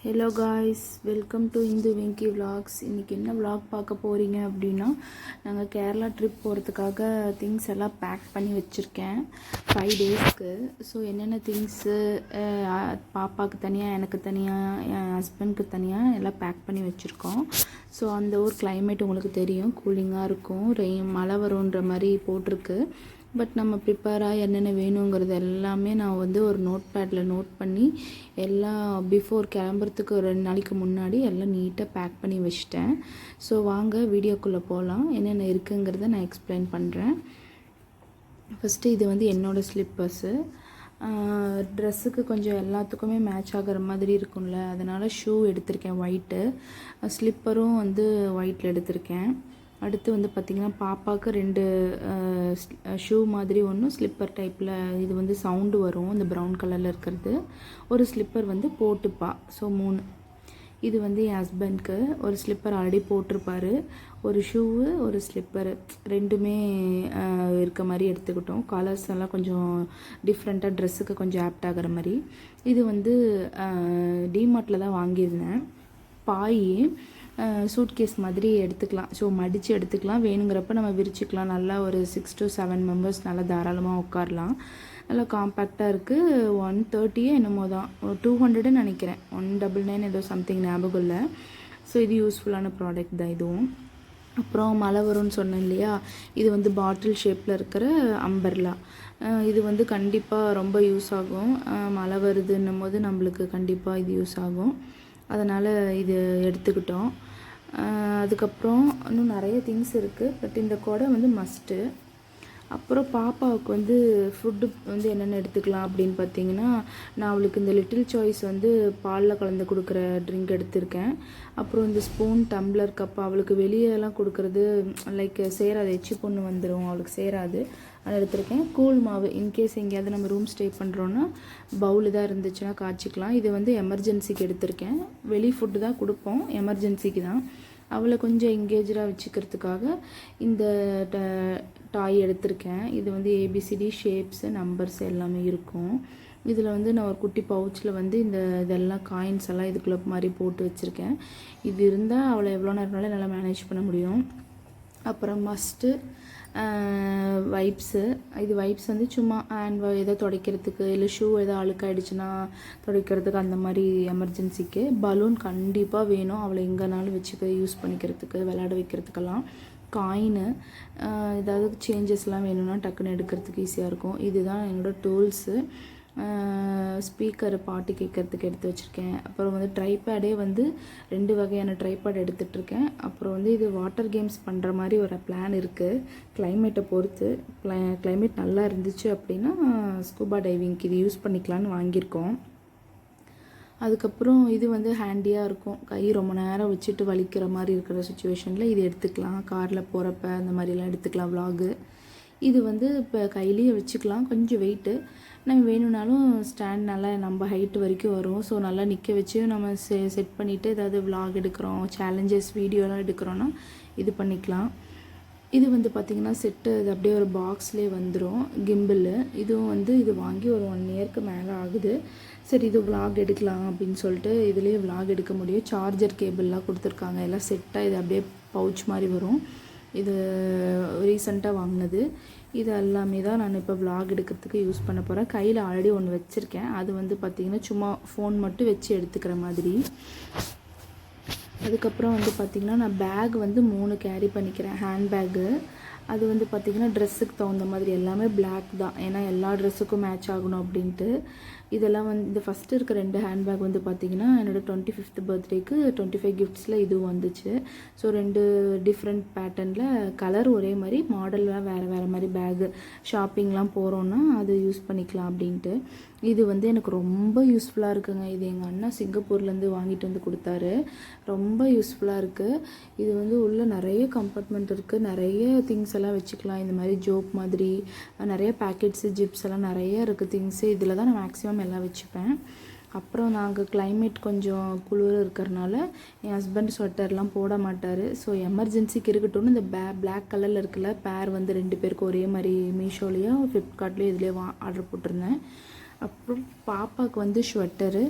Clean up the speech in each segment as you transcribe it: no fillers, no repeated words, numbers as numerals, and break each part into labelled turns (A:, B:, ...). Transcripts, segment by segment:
A: Hello guys, welcome to Indhu Venky vlogs. இன்றைக்கி என்ன vlog பார்க்க போகிறீங்க அப்படின்னா, நாங்கள் கேரளா ட்ரிப் போகிறதுக்காக திங்ஸ் எல்லாம் பேக் பண்ணி வச்சுருக்கேன் 5 டேஸ்க்கு. ஸோ என்னென்ன திங்ஸு பாப்பாவுக்கு தனியாக, எனக்கு தனியாக, என் ஹஸ்பண்ட்க்கு தனியாக எல்லாம் பேக் பண்ணி வச்சுருக்கோம். ஸோ அந்த ஊர் கிளைமேட் உங்களுக்கு தெரியும், கூலிங்காக இருக்கும், மழை வரும்ன்ற மாதிரி போட்டிருக்கு. பட் நம்ம ப்ரிப்பேராக என்னென்ன வேணுங்கிறது எல்லாமே நான் வந்து ஒரு நோட் பேடில் நோட் பண்ணி எல்லாம் பிஃபோர் கிளம்புறதுக்கு ஒரு 2 நாளைக்கு முன்னாடி எல்லாம் நீட்டாக பேக் பண்ணி வச்சிட்டேன். ஸோ வாங்க வீடியோக்குள்ளே போகலாம். என்னென்ன இருக்குங்கிறத நான் எக்ஸ்பிளைன் பண்ணுறேன். ஃபஸ்ட்டு இது வந்து என்னோடய ஸ்லிப்பர்ஸு. ட்ரெஸ்ஸுக்கு கொஞ்சம் எல்லாத்துக்குமே மேட்ச் ஆகிற மாதிரி இருக்கும்ல, அதனால் ஷூ எடுத்திருக்கேன் ஒயிட்டு, ஸ்லிப்பரும் வந்து ஒயிட்டில் எடுத்திருக்கேன். அடுத்து வந்து பார்த்திங்கன்னா பாப்பாவுக்கு 2 ஷூ மாதிரி ஒன்றும் ஸ்லிப்பர் டைப்பில், இது வந்து சவுண்டு வரும் இந்த ப்ரௌன் கலரில் இருக்கிறது. ஒரு ஸ்லிப்பர் வந்து போட்டுப்பா. ஸோ 3. இது வந்து என் ஹஸ்பண்ட்க்கு ஒரு ஸ்லிப்பர் ஆல்ரெடி போட்டிருப்பார், ஒரு ஷூவு ஒரு ஸ்லிப்பரு, ரெண்டுமே இருக்க மாதிரி எடுத்துக்கிட்டோம். கலர்ஸ் எல்லாம் கொஞ்சம் டிஃப்ரெண்ட்டாக ட்ரெஸ்ஸுக்கு கொஞ்சம் ஆப்ட் ஆகிற மாதிரி. இது வந்து டிமார்ட்டில் தான் வாங்கியிருந்தேன். பாய் சூட்கேஸ் மாதிரி எடுத்துக்கலாம். ஸோ மடித்து எடுத்துக்கலாம், வேணுங்கிறப்ப நம்ம விரிச்சிக்கலாம். நல்லா ஒரு 6 to 7 மெம்பர்ஸ் நல்லா தாராளமாக உட்காரலாம். நல்லா காம்பேக்டாக இருக்குது. 130 என்னமோ தான், 200 நினைக்கிறேன், 199 ஏதோ சம்திங் ஞாபகம் இல்லை. ஸோ இது யூஸ்ஃபுல்லான ப்ராடக்ட் தான் இதுவும். அப்புறம் மழை வரும்னு சொன்னேன் இல்லையா, இது வந்து பாட்டில் ஷேப்பில் இருக்கிற அம்பர்லா. இது வந்து கண்டிப்பாக ரொம்ப யூஸ் ஆகும். மழை வருதுன்னும் போது நம்மளுக்கு கண்டிப்பாக இது யூஸ் ஆகும், அதனால் இது எடுத்துக்கிட்டோம். அதுக்கப்புறம் இன்னும் நிறைய திங்ஸ் இருக்குது, பட் இந்த குடை வந்து மஸ்ட்டு. அப்புறம் பாப்பாவுக்கு வந்து ஃபுட்டு வந்து என்னென்ன எடுத்துக்கலாம் அப்படின்னு பார்த்தீங்கன்னா, நான் அவளுக்கு இந்த லிட்டில் சாய்ஸ் வந்து பாலில் கலந்து கொடுக்குற ட்ரிங்க் எடுத்திருக்கேன். அப்புறம் இந்த ஸ்பூன், டம்ளர், கப் அவளுக்கு வெளியெல்லாம் கொடுக்குறது லைக் சேராது, எச்சி பொண்ணு வந்துடும், அவளுக்கு சேராது, அதை எடுத்திருக்கேன். கூழ் மாவு இன்கேஸ் எங்கேயாவது நம்ம ரூம் ஸ்டே பண்ணுறோன்னா பவுல் தான் இருந்துச்சுன்னா காய்ச்சிக்கலாம். இது வந்து எமர்ஜென்சிக்கு எடுத்திருக்கேன். வெளி ஃபுட்டு தான் கொடுப்போம், எமர்ஜென்சிக்கு தான். அவளை கொஞ்சம் எங்கேஜாக வச்சுக்கிறதுக்காக இந்த டாய் எடுத்திருக்கேன். இது வந்து ABCD ஷேப்ஸு, நம்பர்ஸ் எல்லாமே இருக்கும். இதில் வந்து நான் ஒரு குட்டி பவுச்சில் வந்து இதெல்லாம் காயின்ஸ் எல்லாம் இதுக்குள்ளே மாதிரி போட்டு வச்சுருக்கேன். இது இருந்தால் அவளை எவ்வளோ நேரம்னாலும் நல்லா மேனேஜ் பண்ண முடியும். அப்புறம் மஸ்ட்டு வைப்ஸு. இது வைப்ஸ் வந்து சும்மா ஹேண்ட் எதோ துடைக்கிறதுக்கு, இல்லை ஷூ எதோ அழுக்காயிடுச்சுன்னா துடைக்கிறதுக்கு, அந்த மாதிரி எமர்ஜென்சிக்கு. பலூன் கண்டிப்பாக வேணும், அவளை எங்கேனாலும் வச்சுக்க யூஸ் பண்ணிக்கிறதுக்கு, விளையாட வைக்கிறதுக்கெல்லாம். காயினு, ஏதாவது சேஞ்சஸ்லாம் வேணும்னா டக்குன்னு எடுக்கிறதுக்கு ஈஸியாக இருக்கும். இதுதான் என்னோடய டூல்ஸு. ஸ்பீக்கர் பாட்டு கேட்குறதுக்கு எடுத்து வச்சுருக்கேன். அப்புறம் வந்து ட்ரைபேடே வந்து 2 வகையான ட்ரைபேட் எடுத்துகிட்ருக்கேன். அப்புறம் வந்து இது வாட்டர் கேம்ஸ் பண்ணுற மாதிரி ஒரு பிளான் இருக்குது, கிளைமேட்டை பொறுத்து. கிளைமேட் நல்லா இருந்துச்சு அப்படின்னா ஸ்கூபா டைவிங்க்கு இது யூஸ் பண்ணிக்கலான்னு வாங்கியிருக்கோம். அதுக்கப்புறம் இது வந்து ஹேண்டியாக இருக்கும், கை ரொம்ப நேரம் வச்சுட்டு வலிக்கிற மாதிரி இருக்கிற சுச்சுவேஷனில் இது எடுத்துக்கலாம். காரில் போகிறப்ப அந்த மாதிரிலாம் எடுத்துக்கலாம் விலாகு. இது வந்து இப்போ கையிலேயே வச்சுக்கலாம், கொஞ்சம் வெயிட்டு. நம்ம வேணும்னாலும் ஸ்டாண்ட் நல்லா நம்ம ஹைட்டு வரைக்கும் வரும். ஸோ நல்லா நிற்க வச்சு நம்ம செட் பண்ணிவிட்டு ஏதாவது விலாக் எடுக்கிறோம், சேலஞ்சஸ் வீடியோலாம் எடுக்கிறோன்னா இது பண்ணிக்கலாம். இது வந்து பார்த்திங்கன்னா செட்டு, இது அப்படியே ஒரு பாக்ஸ்லேயே வந்துடும், கிம்பிள். இதுவும் வந்து இது வாங்கி ஒரு 1 இயருக்கு மேலே ஆகுது. சரி இது விலாக் எடுக்கலாம் அப்படின்னு சொல்லிட்டு இதுலேயே விலாக் எடுக்க முடியும். சார்ஜர் கேபிள்லாம் கொடுத்துருக்காங்க, எல்லாம் செட்டாக இது அப்படியே பவுச் மாதிரி வரும். இது ரீசெண்டாக வாங்கினது. இது எல்லாமே தான் நான் இப்போ விலாக் எடுக்கிறதுக்கு யூஸ் பண்ண போகிறேன். கையில் ஆல்ரெடி ஒன்று வச்சுருக்கேன், அது வந்து பார்த்திங்கன்னா சும்மா ஃபோன் மட்டும் வச்சு எடுத்துக்கிற மாதிரி. அதுக்கப்புறம் வந்து பார்த்திங்கன்னா நான் பேக் வந்து 3 கேரி பண்ணிக்கிறேன், ஹேண்ட் பேக்கு. அது வந்து பார்த்திங்கன்னா ட்ரெஸ்ஸுக்கு தகுந்த மாதிரி எல்லாமே பிளாக் தான், ஏன்னா எல்லா ட்ரெஸ்ஸுக்கும் மேட்ச் ஆகணும் அப்படின்ட்டு. இதெல்லாம் வந்து இந்த ஃபஸ்ட்டு இருக்க 2 ஹேண்ட்பேக் வந்து பார்த்திங்கன்னா என்னோடய 25th பர்த்டேக்கு 25 கிஃப்ட்ஸில் இதுவும் வந்துச்சு. ஸோ 2 டிஃப்ரெண்ட் பேட்டர்னில், கலர் ஒரே மாதிரி, மாடல்லாம் வேறு வேறு மாதிரி பேகு. ஷாப்பிங்லாம் போகிறோன்னா அது யூஸ் பண்ணிக்கலாம் அப்படின்ட்டு. இது வந்து எனக்கு ரொம்ப யூஸ்ஃபுல்லாக இருக்குங்க. இது எங்கள் அண்ணா சிங்கப்பூர்லேருந்து வாங்கிட்டு வந்து கொடுத்தாரு, ரொம்ப யூஸ்ஃபுல்லாக இருக்குது. இது வந்து உள்ளே நிறைய கம்பார்ட்மெண்ட் இருக்குது, நிறைய திங்ஸ் எல்லாம் வச்சுக்கலாம். இந்த மாதிரி ஜோப் மாதிரி நிறைய பேக்கெட்ஸு, ஜிப்ஸ் எல்லாம் நிறைய இருக்குது திங்ஸு. இதில் தான் நான் மேக்ஸிமம் எல்லாம் வச்சுப்பேன். அப்புறம் நாங்கள் கிளைமேட் கொஞ்சம் குளிர் இருக்கிறனால என் ஹஸ்பண்ட் ஸ்வெட்டர்லாம் போட மாட்டார். ஸோ எமர்ஜென்சிக்கு இருக்கட்டும்னு இந்த பிளாக் கலரில் இருக்குல்ல பேர் வந்து 2 பேருக்கு ஒரே மாதிரி மீஷோலேயும் ஃப்ளிப்கார்ட்லேயும் இதுலேயே ஆர்டர் போட்டிருந்தேன். அப்புறம் பாப்பாவுக்கு வந்து ஸ்வெட்டரு,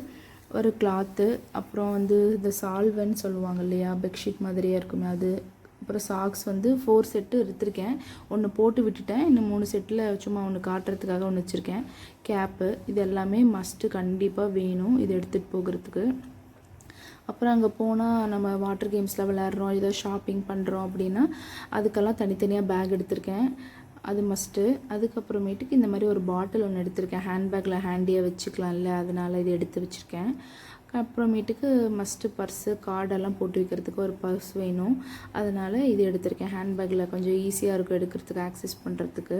A: ஒரு கிளாத்து, அப்புறம் வந்து இந்த சால்வன்னு சொல்லுவாங்க இல்லையா, பெட்ஷீட் மாதிரியே இருக்குமே அது. அப்புறம் சாக்ஸ் வந்து 4 செட்டு எடுத்திருக்கேன். ஒன்று போட்டு விட்டுட்டேன், இன்னும் 3 செட்டில் சும்மா ஒன்று காட்டுறதுக்காக ஒன்று வச்சுருக்கேன். கேப்பு, இது எல்லாமே மஸ்ட்டு, கண்டிப்பாக வேணும் இது எடுத்துகிட்டு போகிறதுக்கு. அப்புறம் அங்கே போனால் நம்ம வாட்டர் கேம்ஸில் விளையாடுறோம், ஏதோ ஷாப்பிங் பண்ணுறோம் அப்படின்னா அதுக்கெல்லாம் தனித்தனியாக பேக் எடுத்திருக்கேன், அது மஸ்ட்டு. அதுக்கப்புறமேட்டுக்கு இந்த மாதிரி ஒரு பாட்டில் ஒன்று எடுத்திருக்கேன், ஹேண்ட்பேக்கில் ஹேண்டியாக வச்சுக்கலாம்ல, அதனால் இது எடுத்து வச்சுருக்கேன். அப்புறமேட்டுக்கு மஸ்ட்டு பர்ஸு, கார்டெல்லாம் போட்டு வைக்கிறதுக்கு ஒரு பர்ஸ் வேணும், அதனால் இது எடுத்திருக்கேன். ஹேண்ட்பேக்கில் கொஞ்சம் ஈஸியாக இருக்கும் எடுக்கிறதுக்கு, ஆக்சஸ் பண்ணுறதுக்கு.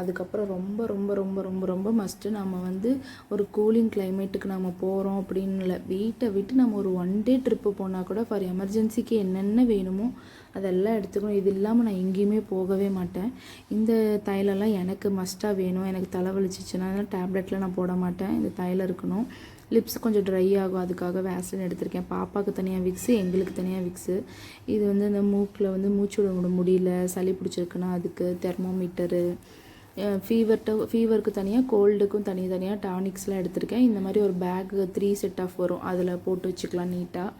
A: அதுக்கப்புறம் ரொம்ப ரொம்ப ரொம்ப ரொம்ப ரொம்ப மஸ்ட்டு, நம்ம வந்து ஒரு கூலிங் கிளைமேட்டுக்கு நம்ம போகிறோம் அப்படின்னு இல்லை, வீட்டை விட்டு நம்ம ஒரு 1 டே ட்ரிப்பு போனால் கூட ஃபார் எமர்ஜென்சிக்கு என்னென்ன வேணுமோ அதெல்லாம் எடுத்துக்கணும். இது இல்லாமல் நான் எங்கேயுமே போகவே மாட்டேன். இந்த தைலெல்லாம் எனக்கு மஸ்ட்டாக வேணும். எனக்கு தலைவலிச்சிச்சுன்னா டேப்லெட்டில் நான் போட மாட்டேன், இந்த தைலம் இருக்கணும். லிப்ஸ் கொஞ்சம் ட்ரை ஆகும், அதுக்காக வேஸ்லின் எடுத்திருக்கேன். பாப்பாவுக்கு தனியாக விக்ஸு, எங்களுக்கு தனியாக விக்ஸு. இது வந்து இந்த மூக்கில் வந்து மூச்சு விட முடியல, சளி பிடிச்சிருக்குன்னா அதுக்கு தெர்மோமீட்டரு, ஃபீவருக்கு தனியாக, கோல்டுக்கும் தனியாக டானிக்ஸ்லாம் எடுத்திருக்கேன். இந்த மாதிரி ஒரு பேக்கு 3 செட் ஆஃப் வரும், அதில் போட்டு வச்சுக்கலாம் நீட்டாக.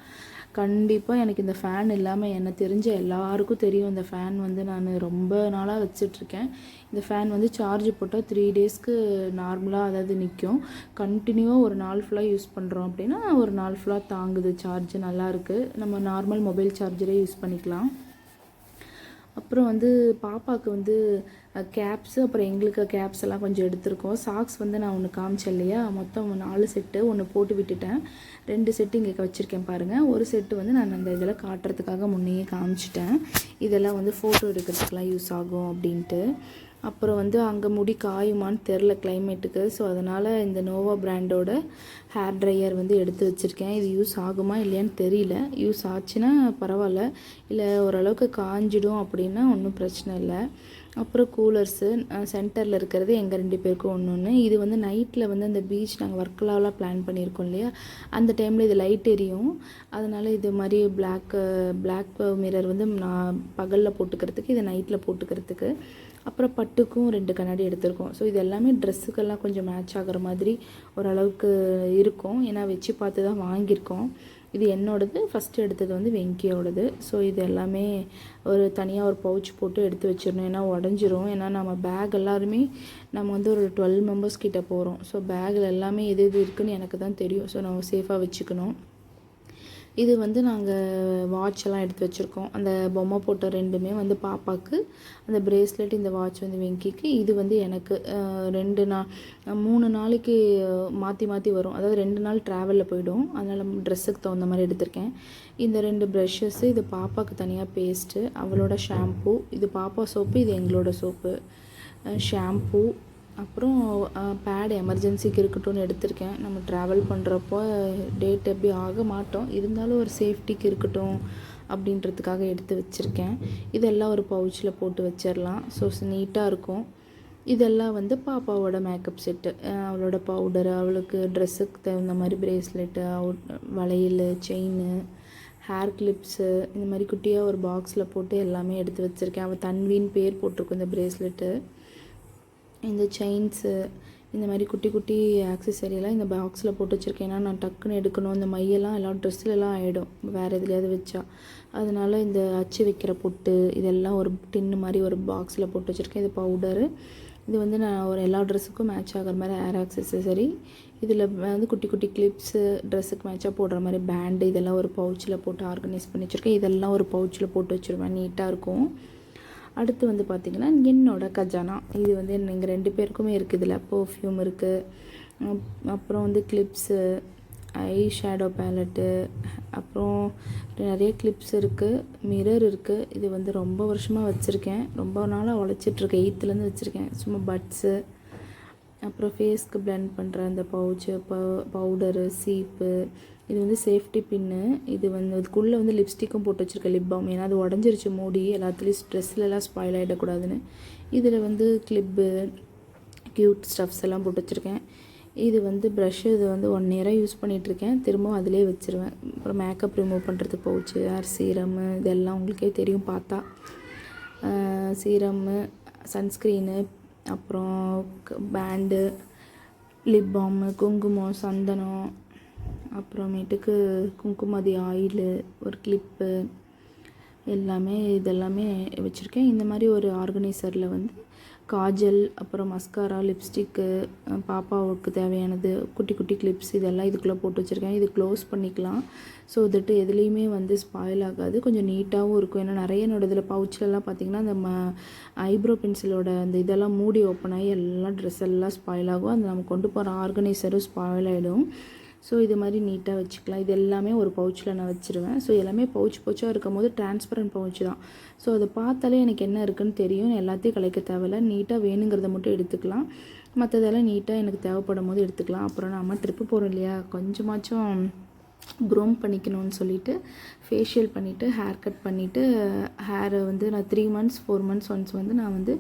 A: கண்டிப்பாக எனக்கு இந்த ஃபேன் இல்லாமல், என்ன தெரிஞ்ச எல்லாருக்கும் தெரியும், இந்த ஃபேன் வந்து நான் ரொம்ப நாளாக வச்சிட்ருக்கேன். இந்த ஃபேன் வந்து சார்ஜ் போட்டால் 3 டேஸ்க்கு நார்மலாக அதாவது நிற்கும். கண்டினியூவாக ஒரு நாள் ஃபுல்லாக யூஸ் பண்ணுறோம் அப்படின்னா ஒரு நாள் ஃபுல்லாக தாங்குது, சார்ஜ் நல்லாயிருக்கு. நம்ம நார்மல் மொபைல் சார்ஜரே யூஸ் பண்ணிக்கலாம். அப்புறம் வந்து பாப்பாவுக்கு வந்து கேப்ஸு, அப்புறம் எங்களுக்கு கேப்ஸ் எல்லாம் கொஞ்சம் எடுத்திருக்கோம். சாக்ஸ் வந்து நான் ஒன்று காமிச்சேன் இல்லையா, மொத்தம் 4 செட்டு, ஒன்று போட்டு விட்டுட்டேன், 2 செட்டு இங்கே வச்சுருக்கேன் பாருங்கள். ஒரு செட்டு வந்து நான் அந்த இதில் காட்டுறதுக்காக முன்னையே காமிச்சிட்டேன். இதெல்லாம் வந்து ஃபோட்டோ எடுக்கிறதுக்கெலாம் யூஸ் ஆகும் அப்படின்ட்டு. அப்புறம் வந்து அங்கே முடி காயுமான்னு தெரில கிளைமேட்டுக்கு, ஸோ அதனால் இந்த நோவா பிராண்டோட ஹேர் ட்ரையர் வந்து எடுத்து வச்சுருக்கேன். இது யூஸ் ஆகுமா இல்லையான்னு தெரியல, யூஸ் ஆச்சுன்னா பரவாயில்ல, இல்லை ஓரளவுக்கு காஞ்சிடும் அப்படின்னா ஒன்றும் பிரச்சனை இல்லை. அப்புறம் கூலர்ஸு சென்டரில் இருக்கிறது எங்கள் 2 பேருக்கும் ஒன்று. இது வந்து நைட்டில் வந்து அந்த பீச் நாங்கள் ஒர்க்கெலாம் பிளான் பண்ணியிருக்கோம் இல்லையா, அந்த டைமில் இது லைட் எரியும், அதனால் இது மாதிரி பிளாக் மிரர் வந்து நான் பகலில் போட்டுக்கிறதுக்கு, இது நைட்டில் போட்டுக்கிறதுக்கு. அப்புறம் பட்டுக்கும் 2 கண்ணாடி எடுத்திருக்கோம். ஸோ இது எல்லாமே ட்ரெஸ்ஸுக்கெல்லாம் கொஞ்சம் மேட்ச் ஆகிற மாதிரி ஓரளவுக்கு இருக்கும், ஏன்னா வச்சு பார்த்து தான் வாங்கியிருக்கோம். இது என்னோடது, ஃபஸ்ட்டு எடுத்தது வந்து வெங்கியோடது. ஸோ இது எல்லாமே ஒரு தனியாக ஒரு பவுச் போட்டு எடுத்து வச்சிடணும், ஏன்னா உடஞ்சிரும். ஏன்னா நம்ம பேக் எல்லாருமே நம்ம வந்து ஒரு 12 மெம்பர்ஸ் கிட்டே போகிறோம். ஸோ பேக்கில் எல்லாமே எது எது இருக்குதுன்னு எனக்கு தான் தெரியும். ஸோ நம்ம சேஃபாக வச்சுக்கணும். இது வந்து நாங்கள் வாட்செல்லாம் எடுத்து வச்சுருக்கோம். அந்த பொம்மை போட்ட 2மே வந்து பாப்பாவுக்கு, அந்த பிரேஸ்லெட், இந்த வாட்ச் வந்து வெங்கிக்கு, இது வந்து எனக்கு 3 நாளைக்கு மாற்றி மாற்றி வரும், அதாவது 2 நாள் ட்ராவலில் போய்டும், அதனால் ட்ரெஸ்ஸுக்கு தகுந்த மாதிரி எடுத்திருக்கேன். இந்த 2 ப்ரஷ்ஷஸ்ஸு, இது பாப்பாவுக்கு தனியாக பேஸ்ட்டு, அவளோட ஷாம்பூ, இது பாப்பா சோப்பு, இது எங்களோட சோப்பு, ஷாம்பூ, அப்புறம் பேட் எமர்ஜென்சிக்கு இருக்கட்டும்னு எடுத்திருக்கேன். நம்ம ட்ராவல் பண்ணுறப்போ டேட் எப்படி ஆக மாட்டோம், இருந்தாலும் ஒரு சேஃப்டிக்கு இருக்கட்டும் அப்படின்றதுக்காக எடுத்து வச்சுருக்கேன். இதெல்லாம் ஒரு பவுச்சில் போட்டு வச்சிடலாம், ஸோ நீட்டாக இருக்கும். இதெல்லாம் வந்து பாப்பாவோட மேக்கப் செட்டு, அவளோட பவுடரு, அவளுக்கு ட்ரெஸ்ஸுக்கு தகுந்த மாதிரி பிரேஸ்லெட்டு, வளையல், செயின், ஹேர் கிளிப்ஸு, இந்த மாதிரி குட்டியாக ஒரு பாக்ஸில் போட்டு எல்லாமே எடுத்து வச்சுருக்கேன். அவள் தன்வின்னு பேர் போட்டிருக்கும் இந்த பிரேஸ்லெட்டு, இந்த செயின்ஸு, இந்த மாதிரி குட்டி குட்டி ஆக்சசரியெல்லாம் இந்த பாக்ஸில் போட்டு வச்சுருக்கேன். ஏன்னா நான் டக்குன்னு எடுக்கணும், இந்த மையெல்லாம் எல்லாம் ட்ரெஸ்லலாம் ஆகிடும் வேறு எதுலையாவது வச்சா, அதனால் இந்த அச்சு வைக்கிற பொட்டு இதெல்லாம் ஒரு டின்னு மாதிரி ஒரு பாக்ஸில் போட்டு வச்சுருக்கேன். இது பவுடரு, இது வந்து நான் ஒரு எல்லா ட்ரெஸ்ஸுக்கும் மேட்ச் ஆகிற மாதிரி ஹேர் ஆக்சசரி. இதில் வந்து குட்டி குட்டி கிளிப்ஸு, ட்ரெஸ்ஸுக்கு மேட்சாக போடுற மாதிரி பேண்டு, இதெல்லாம் ஒரு பவுச்சில் போட்டு ஆர்கனைஸ் பண்ணி வச்சுருக்கேன். இதெல்லாம் ஒரு பவுச்சில் போட்டு வச்சுருவேன், நீட்டாக இருக்கும். அடுத்து வந்து பார்த்திங்கன்னா என்னோடய கஜானா, இது வந்து எங்கள் 2 பேருக்குமே இருக்குது. இதில் பர்ஃப்யூம் இருக்குது, அப்புறம் வந்து கிளிப்ஸு, ஐ ஷேடோ பேலட்டு, அப்புறம் நிறைய கிளிப்ஸ் இருக்குது, மிரர் இருக்குது. இது வந்து ரொம்ப வருஷமாக வச்சுருக்கேன், ரொம்ப நாளாக உழைச்சிட்ருக்கேன், 8th வச்சுருக்கேன். சும்மா பட்ஸு, அப்புறம் ஃபேஸ்க்கு பிளெண்ட் பண்ணுற அந்த பவுச்சு, பவுடரு, சீப்பு, இது வந்து சேஃப்டி பின்னு. இது வந்து இதுக்குள்ளே வந்து லிப்ஸ்டிக்கும் போட்டு வச்சுருக்கேன், லிப் பாம், ஏன்னா அது உடஞ்சிருச்சு மூடி, எல்லாத்துலேயும் ட்ரெஸ்லலாம் ஸ்பாயில் ஆகிடக்கூடாதுன்னு. இதில் வந்து கிளிப்பு, க்யூட் ஸ்டஃப்ஸ் எல்லாம் போட்டு வச்சுருக்கேன். இது வந்து ப்ரஷ்ஷு, இது வந்து 1 இயராக யூஸ் பண்ணிகிட்ருக்கேன், திரும்பவும் அதிலே வச்சுருவேன். அப்புறம் மேக்கப் ரிமூவ் பண்ணுறதுக்கு பவுச்சு, ஹேர் சீரம்மு, இதெல்லாம் உங்களுக்கே தெரியும் பார்த்தா, சீரம்மு, சன்ஸ்க்ரீனு, அப்புறம் பேண்டு, லிப் பாமு, குங்குமம், சந்தனம், அப்புறமேட்டுக்கு குங்குமதி ஆயிலு, ஒரு கிளிப்பு இதெல்லாமே வச்சுருக்கேன். இந்த மாதிரி ஒரு ஆர்கனைசரில் வந்து காஜல், அப்புறம் மஸ்காரா, லிப்ஸ்டிக்கு, பாப்பாவுக்கு தேவையானது, குட்டி குட்டி கிளிப்ஸ் இதெல்லாம் இதுக்குள்ளே போட்டு வச்சுருக்கேன். இது க்ளோஸ் பண்ணிக்கலாம். ஸோ தட்டு எதுலேயுமே வந்து ஸ்பாயில் ஆகாது, கொஞ்சம் நீட்டாகவும் இருக்கும். ஏன்னா நிறைய என்னோட இதில் பவுச்லலாம் பார்த்திங்கன்னா அந்த ஐப்ரோ பென்சிலோட அந்த இதெல்லாம் மூடி ஓப்பன் ஆகி எல்லாம் ட்ரெஸ் எல்லாம் ஸ்பாயில் ஆகும். அது நம்ம கொண்டு போகிற ஆர்கனைசரும் ஸ்பாயில் ஆகிடும். ஸோ இது மாதிரி நீட்டாக வச்சுக்கலாம். இது எல்லாமே ஒரு பவுச்சில் நான் வச்சுருவேன். ஸோ எல்லாமே பவுச்சாக இருக்கும் போது டிரான்ஸ்பரண்ட் பவுச் தான். ஸோ அதை பார்த்தாலே எனக்கு என்ன இருக்குதுன்னு தெரியும். எல்லாத்தையும் கலைக்க தேவையில்ல, நீட்டாக வேணுங்கிறத மட்டும் எடுத்துக்கலாம். மற்றதெல்லாம் நீட்டாக எனக்கு தேவைப்படும் போது எடுத்துக்கலாம். அப்புறம் நம்ம ட்ரிப்பு போகிறோம் இல்லையா, கொஞ்சமாச்சும் க்ரூம் பண்ணிக்கணும்னு சொல்லிவிட்டு ஃபேஷியல் பண்ணிவிட்டு ஹேர் கட் பண்ணிவிட்டு, ஹேரை வந்து நான் 3 months 4 months ஒன்ஸ் வந்து நான் வந்து